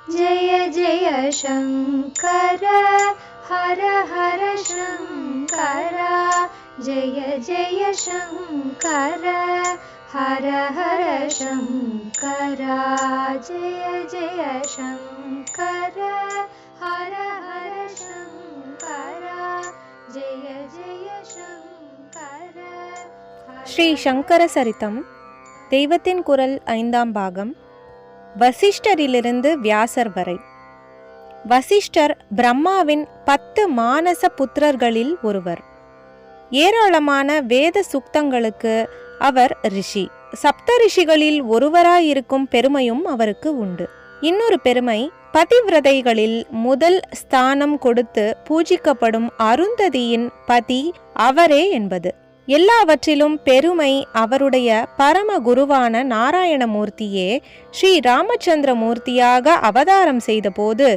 जय जय शङ्कर हर हर शङ्कर जय जय शङ्कर हर हर शङ्कर जय जय शङ्कर हर हर शङ्कर जय जय शङ्कर. ஸ்ரீ சங்கர சரிதம் தெய்வத்தின் குரல் 5ஆம் பாகம். வசிஷ்டரிலிருந்து வியாசர் வரை. வசிஷ்டர் பிரம்மாவின் 10 மானச புத்திரர்களில் ஒருவர். ஏராளமான வேத சுக்தங்களுக்கு அவர் ரிஷி. சப்த ரிஷிகளில் ஒருவராயிருக்கும் பெருமையும் அவருக்கு உண்டு. இன்னொரு பெருமை, பதிவிரதைகளில் முதல் ஸ்தானம் கொடுத்து பூஜிக்கப்படும் அருந்ததியின் பதி அவரே என்பது. எல்லாவற்றிலும் பெருமை அவருடைய பரம குருவான நாராயணமூர்த்தியே ஸ்ரீ ராமச்சந்திர மூர்த்தியாக அவதாரம் செய்தபோது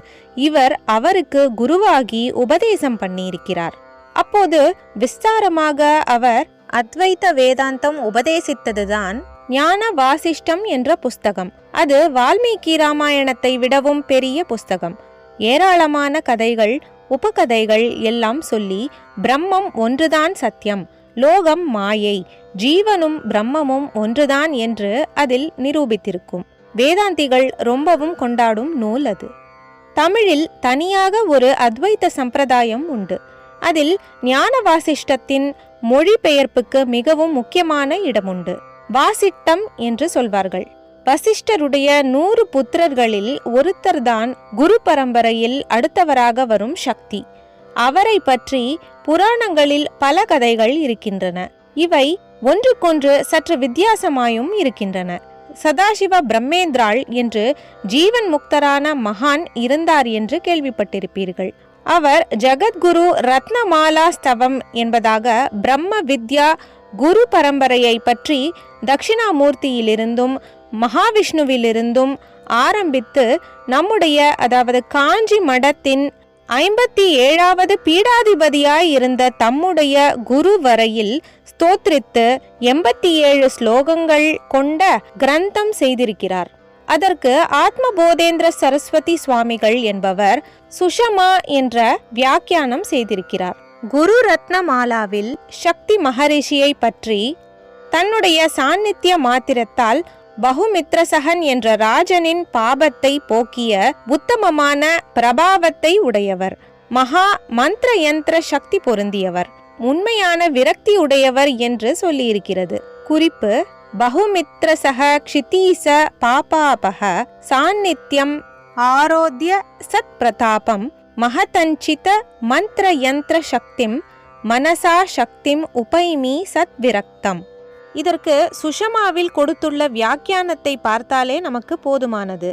இவர் அவருக்கு குருவாகி உபதேசம் பண்ணியிருக்கிறார். அப்போது விஸ்தாரமாக அவர் அத்வைத வேதாந்தம் உபதேசித்ததுதான் ஞான வாசிஷ்டம் என்ற புஸ்தகம். அது வால்மீகி ராமாயணத்தை விடவும் பெரிய புஸ்தகம். ஏராளமான கதைகள், உபகதைகள் எல்லாம் சொல்லி பிரம்மம் ஒன்றுதான் சத்தியம், லோகம் மாயை, ஜீவனும் பிரம்மமும் ஒன்றுதான் என்று அதில் நிரூபித்திருக்கும். வேதாந்திகள் ரொம்பவும் கொண்டாடும் நூல் அது. தமிழில் தனியாக ஒரு அத்வைத சம்பிரதாயம் உண்டு. அதில் ஞான வாசிஷ்டத்தின் மொழிபெயர்ப்புக்கு மிகவும் முக்கியமான இடமுண்டு. வாசிட்டம் என்று சொல்வார்கள். வசிஷ்டருடைய 100 புத்திரர்களில் ஒருத்தர்தான் குரு பரம்பரையில் அடுத்தவராக வரும் சக்தி. அவரை பற்றி புராணங்களில் பல கதைகள் இருக்கின்றன. இவை ஒன்றுக்கொன்று சற்று வித்தியாசமாயும் இருக்கின்றன. சதாசிவ பிரம்மேந்திராள் என்று ஜீவன் முக்தரான மகான் இருந்தார் என்று கேள்விப்பட்டிருப்பீர்கள். அவர் ஜகத்குரு ரத்னமாலா ஸ்தவம் என்பதாக பிரம்ம வித்யா குரு பரம்பரையை பற்றி தட்சிணாமூர்த்தியிலிருந்தும் மகாவிஷ்ணுவிலிருந்தும் ஆரம்பித்து நம்முடைய அதாவது காஞ்சி மடத்தின் 57வது பீடாதிபதியாய் இருந்த தம்முடைய குரு வரையில் ஸ்தோத்திரித்து 87 ஸ்லோகங்கள் கொண்ட கிரந்தம் செய்திருக்கிறார். அதற்கு ஆத்மபோதேந்திர சரஸ்வதி சுவாமிகள் என்பவர் சுஷமா என்ற வியாக்கியானம் செய்திருக்கிறார். குரு ரத்னமாலாவில் சக்தி மகரிஷியை பற்றி தன்னுடைய சாநித்திய மாத்திரத்தால் பகுமித்ரசகன் என்ற ராஜனின் பாபத்தை போக்கிய உத்தமமான பிரபாவத்தை உடையவர், மகா மந்திர யந்திர சக்தி பொருந்தியவர், உண்மையான விரக்தி உடையவர் என்று சொல்லியிருக்கிறது. குறிப்பு: பகுமித்ரசக க்ஷிதீச பாபாபக சாநித்யம் ஆரோத்ய சத் பிரதாபம் மகதஞ்சித மந்திர யந்திர சக்திம் மனசா சக்திம் உபைமி சத் விரக்தம். இதற்கு சுஷமாவில் கொடுத்துள்ள வியாக்கியானத்தை பார்த்தாலே நமக்கு போதுமானது.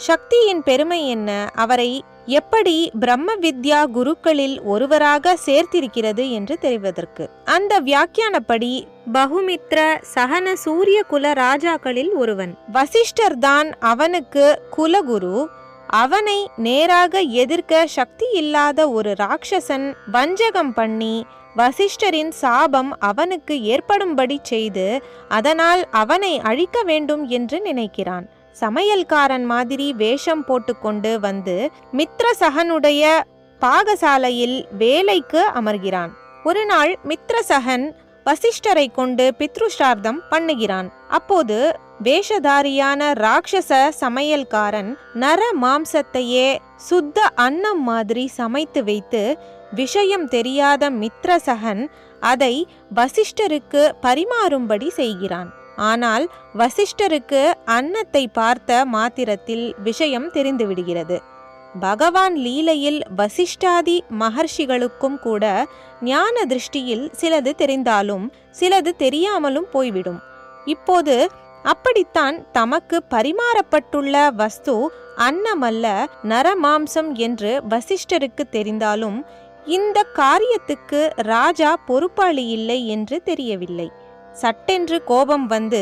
சக்தியின் பெருமை என்ன, அவரை எப்படி பிரம்ம வித்யா குருக்களில் ஒருவராக சேர்த்திருக்கிறது என்று தெரிவதற்கு. அந்த வியாக்கியானப்படி பகுமித்ர சகன சூரிய குல ராஜாக்களில் ஒருவன். வசிஷ்டர் தான் அவனுக்கு குலகுரு. அவனை நேராக எதிர்க்க சக்தி இல்லாத ஒரு ராட்சசன் வஞ்சகம் பண்ணி வசிஷ்டரின் சாபம் அவனுக்கு ஏற்படும்படி செய்து அதனால் அவனை அழிக்க வேண்டும் என்று நினைக்கிறான். சமையல்காரன் மாதிரி வேஷம் போட்டுக்கொண்டு வந்து மித்ரசகனுடைய பாகசாலையில் வேலைக்கு அமர்கிறான். ஒரு நாள் மித்ரசகன் வசிஷ்டரை கொண்டு பித்ருஷ்டார்த்தம் பண்ணுகிறான். அப்போது வேஷதாரியான ராட்சச சமையல்காரன் நர மாம்சத்தையே சுத்த அன்னம் மாதிரி சமைத்து வைத்து விஷயம் தெரியாத மித்ரசகன் அதை வசிஷ்டருக்கு பரிமாறும்படி செய்கிறான். ஆனால் வசிஷ்டருக்கு அன்னத்தை பார்த்த மாத்திரத்தில் விஷயம் தெரிந்துவிடுகிறது. பகவான் லீலையில் வசிஷ்டாதி மகர்ஷிகளுக்கும் கூட ஞான திருஷ்டியில் சிலது தெரிந்தாலும் சிலது தெரியாமலும் போய்விடும். இப்போது அப்படித்தான் தமக்கு பரிமாறப்பட்டுள்ள வஸ்து அன்னமல்ல நரமாம்சம் என்று வசிஷ்டருக்கு தெரிந்தாலும் இந்த காரியத்துக்கு ராஜா பொறுப்பாளி இல்லை என்று தெரியவில்லை. சட்டென்று கோபம் வந்து,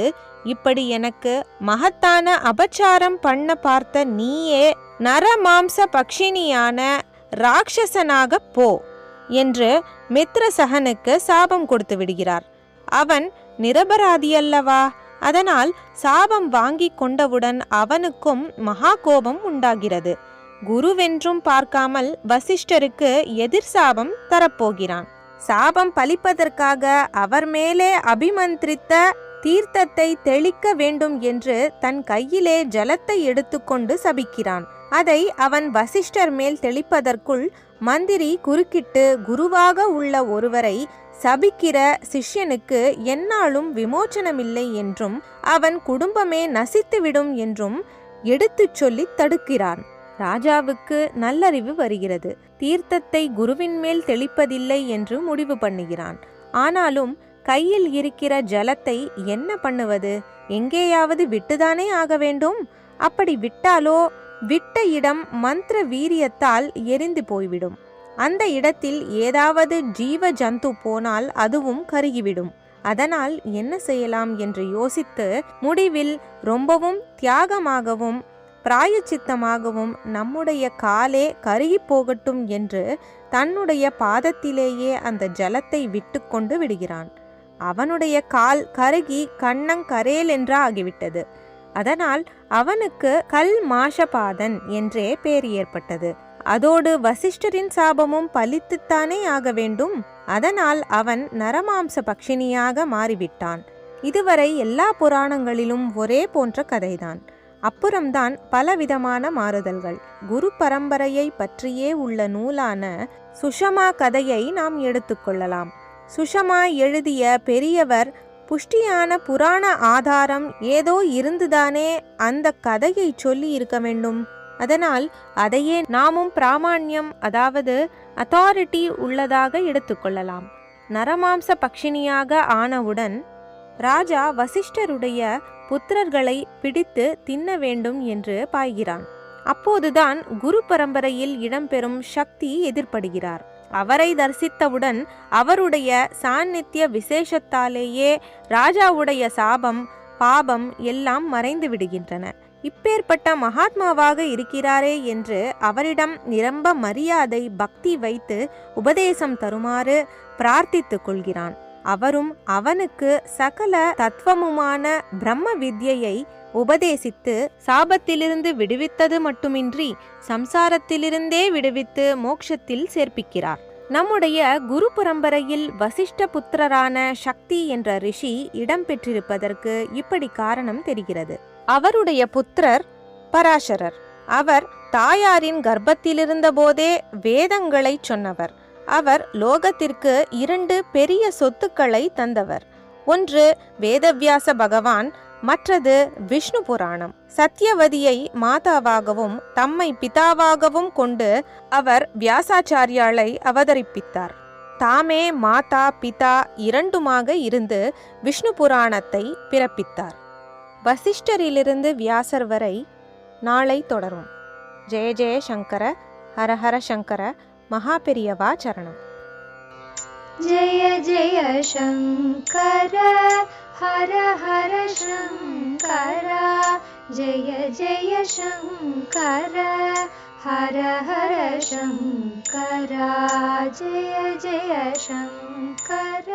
இப்படி எனக்கு மகத்தான அபச்சாரம் பண்ண பார்த்த நீயே நரமாம்ச பக்ஷினியான ராட்சசனாக போ என்று மித்ரசகனுக்கு சாபம் கொடுத்து விடுகிறார். அவன் நிரபராதியல்லவா, அதனால் சாபம் வாங்கி கொண்டவுடன் அவனுக்கும் மகா கோபம் உண்டாகிறது. குருவென்றும் பார்க்காமல் வசிஷ்டருக்கு எதிர் சாபம் தரப்போகிறான். சாபம் பலிப்பதற்காக அவர் மேலே அபிமந்திரித்த தீர்த்தத்தை தெளிக்க வேண்டும் என்று தன் கையிலே ஜலத்தை எடுத்துக்கொண்டு சபிக்கிறான். அதை அவன் வசிஷ்டர் மேல் தெளிப்பதற்குள் மந்திரி குறுக்கிட்டு குருவாக உள்ள ஒருவரை சபிக்கிற சிஷ்யனுக்கு எந்நாளும் விமோச்சனமில்லை என்றும் அவன் குடும்பமே நசித்துவிடும் என்றும் எடுத்துச் சொல்லி தடுக்கிறான். ராஜாவுக்கு நல்லறிவு வருகிறது. தீர்த்தத்தை குருவின் மேல் தெளிப்பதில்லை என்று முடிவு பண்ணுகிறான். ஆனாலும் கையில் இருக்கிற ஜலத்தை என்ன பண்ணுவது? எங்கேயாவது விட்டுதானே ஆக வேண்டும். அப்படி விட்டாலோ விட்ட இடம் மந்திர வீரியத்தால் எரிந்து போய்விடும். அந்த இடத்தில் ஏதாவது ஜீவ ஜந்து போனால் அதுவும் கருகிவிடும். அதனால் என்ன செய்யலாம் என்று யோசித்து முடிவில் ரொம்பவும் தியாகமாகவும் பிராயச்சித்தமாகவும் நம்முடைய காலே கருகி போகட்டும் என்று தன்னுடைய பாதத்திலேயே அந்த ஜலத்தை விட்டு கொண்டு விடுகிறான். அவனுடைய கால் கருகி கண்ணங்கரேல் என்று ஆகிவிட்டது. அதனால் அவனுக்கு கல் மாஷபாதன் என்றே பேர் ஏற்பட்டது. அதோடு வசிஷ்டரின் சாபமும் பலித்துத்தானே ஆக வேண்டும். அதனால் அவன் நரமாம்ச பக்ஷினியாக மாறிவிட்டான். இதுவரை எல்லா புராணங்களிலும் ஒரே போன்ற கதைதான். அப்புறம்தான் பலவிதமான மாறுதல்கள். குரு பரம்பரையை பற்றியே உள்ள நூலான சுஷமா கதையை நாம் எடுத்துக்கொள்ளலாம். சுஷமா எழுதிய பெரியவர் புஷ்டியான புராண ஆதாரம் ஏதோ இருந்துதானே அந்த கதையை சொல்லி இருக்க வேண்டும். அதனால் அதையே நாமும் பிராமாண்யம், அதாவது அத்தாரிட்டி உள்ளதாக எடுத்துக்கொள்ளலாம். நரமாம்ச பக்ஷினியாக ஆனவுடன் ராஜா வசிஷ்டருடைய புத்திரர்களை பிடித்து தின்ன வேண்டும் என்று பாய்கிறான். அப்போதுதான் குரு பரம்பரையில் இடம்பெறும் சக்தி எதிர்படுகிறார். அவரை தரிசித்தவுடன் அவருடைய சாநித்திய விசேஷத்தாலேயே ராஜாவுடைய சாபம் பாபம் எல்லாம் மறைந்து விடுகின்றன. இப்பேற்பட்ட மகாத்மாவாக இருக்கிறாரே என்று அவரிடம் நிரம்ப மரியாதை பக்தி வைத்து உபதேசம் தருமாறு பிரார்த்தித்துக் கொள்கிறான். அவரும் அவனுக்கு சகல தத்துவமுமான பிரம்ம வித்யை உபதேசித்து சாபத்திலிருந்து விடுவித்தது மட்டுமின்றி சம்சாரத்திலிருந்தே விடுவித்து மோட்சத்தில் சேர்ப்பிக்கிறார். நம்முடைய குரு பரம்பரையில் வசிஷ்ட புத்திரரான சக்தி என்ற ரிஷி இடம்பெற்றிருப்பதற்கு இப்படி காரணம் தெரிகிறது. அவருடைய புத்திரர் பராசரர். அவர் தாயாரின் கர்ப்பத்திலிருந்த போதே வேதங்களை சொன்னவர். அவர் லோகத்திற்கு 2 பெரிய சொத்துக்களை தந்தவர். ஒன்று வேதவியாச பகவான், மற்றது விஷ்ணு புராணம். சத்தியவதியை மாதாவாகவும் தம்மை பிதாவாகவும் கொண்டு அவர் வியாசாச்சாரியாலை அவதரிப்பித்தார். தாமே மாதா பிதா இரண்டுமாக இருந்து விஷ்ணு புராணத்தை பிறப்பித்தார். வசிஷ்டரிலிருந்து வியாசர் வரை நாளை தொடரும். ஜெய ஜெய சங்கர, ஹரஹர சங்கர, மகாபெரியவா சரணம். जय जय शङ्कर हर हर शङ्कर, जय जय शङ्कर हर हर शङ्कर, जय जय शङ्कर.